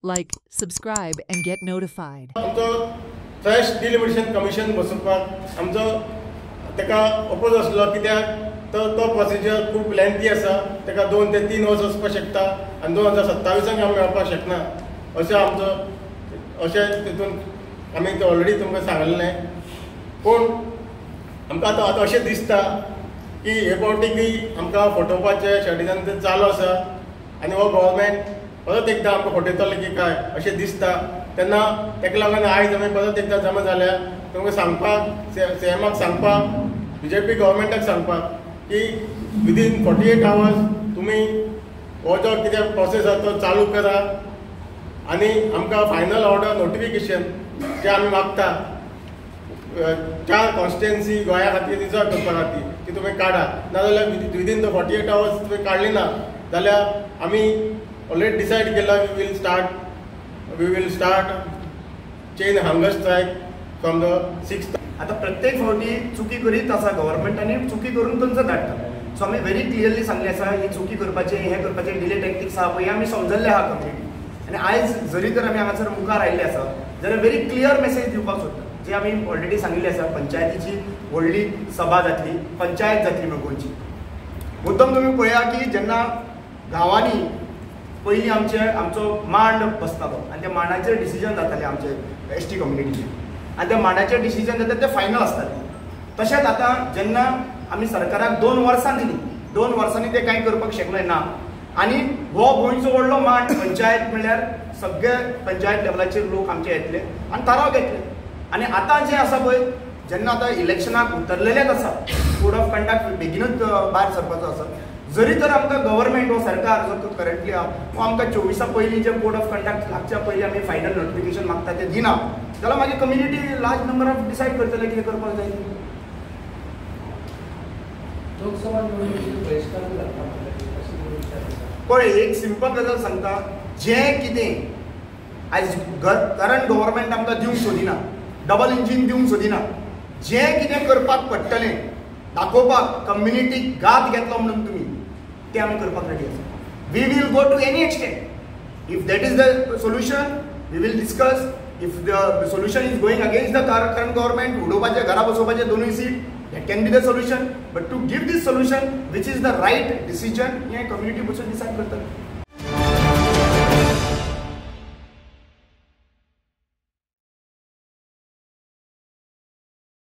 Like, subscribe, and get notified. आमचो trash delimitation commission बसोवपाक आमचो ताका अपोज आसलो, कित्याक तो प्रोसिजर खूब लेंथी आसा. ताका 2 ते 3 वर्स वचपाक शकता आनी 2027 आमी मेळपाक शकना अशें आमचो अशें तितून आमी ते ऑलरेडी तुमकां सांगलेलें. पूण आमकां आतां अशें दिसता की हे फावटीकय आमकां फटोवपाचें षडयंत्र चालू आसा आनी हो गव्हर्मेंट परत एकदां आमकां फटयतलो की काय अशें दिसता. तेन्ना ताका लागून आयज आमी परत एकदां जमा जाल्यार तुमकां सांगपाक सीएमाक सांगपाक, BJP गव्हर्मेंटाक सांगपाक की विदीन 48 आवर्स तुमी हो जो कितें प्रोसेस आसा तो चालू करा आनी आमकां फायनल ऑर्डर नोटिफिकेशन जें आमी मागता 4 कॉन्स्टिट्युएन्सी गोंया खातीर रिजर्व करपा खातीर ती तुमी काडा. नाजाल्यार विदीन द 48 आवर्स तुमी काडली ना जाल्यार आमी ऑलरेडी डिसायड केला we will start chain hunger strike from the 6th. आता प्रत्येक फावटी चुकी करीत आसा गव्हर्मेंट आनी चुकी करून तांचो धाडटा. सो आमी व्हेरी क्लियरली सांगले आसा ही चुकी करपाचे हे करपाचे डिले टॅक्टिक्स आहा पळय आमी समजल्ले आहा कम्युनिटी. आनी आयज जरी तर आमी हांगासर मुखार आयिल्ले आसा जाल्यार व्हेरी क्लियर मेसेज दिवपाक सोदता जी आमी ऑलरेडी सांगिल्ली आसा. पंचायतीची व्हडली सभा जातली, पंचायत जातली गोंयची. मुद्दम तुमी पळया की जेन्ना गांवांनी पयलीं आमचो मांड बसतालो आनी त्या मांडाचेर डिसिजन जातालें आमचे ST कम्युनिटीचे आनी त्या मांडाचेर डिसिजन जाता ते फायनल आसतालें. तशेंच आतां जेन्ना आमी सरकाराक 2 वर्सां दिली, 2 वर्सांनी ते कांय करपाक शकले ना आनी हो गोंयचो व्हडलो मांड पंचायत म्हणल्यार सगळे पंचायत लेवलाचेर लोक आमचे येतले आनी थाराव घेतले. आनी आतां जें आसा पळय जेन्ना आतां इलेक्शनाक उतरलेलेच आसा, कोड ऑफ कंडक्ट बेगीनूच भायर सरपाचो आसा. जरी तर आमकां गव्हर्मेंट हो सरकार जो करंटली आहा हो आमकां 24 पयलीं जे कोड ऑफ कंडक्ट लागच्या पयलीं आमी फायनल नोटिफिकेशन मागता ते दिना जाल्यार मागीर community large number of decided करतले कितें करपाक जाय. पळय एक सिंपल गजाल सांगता, जें कितें आयज करंट गव्हर्मेंट आमकां दिवंक सोदिना, डबल इंजीन दिवंक सोदिना, जें कितें करपाक पडटलें दाखोवपाक कम्युनिटीक घात घेतलो म्हणून तुमी ते आमी करपाक रेडी आसा. We will go to any extent. If that is the solution we will discuss. If the solution is going against the current government, उडोवपाचे घरा बसोवपाचे 2 seat, that can be the solution. But to give this solution which is the right decision हें community बसून decide करतले.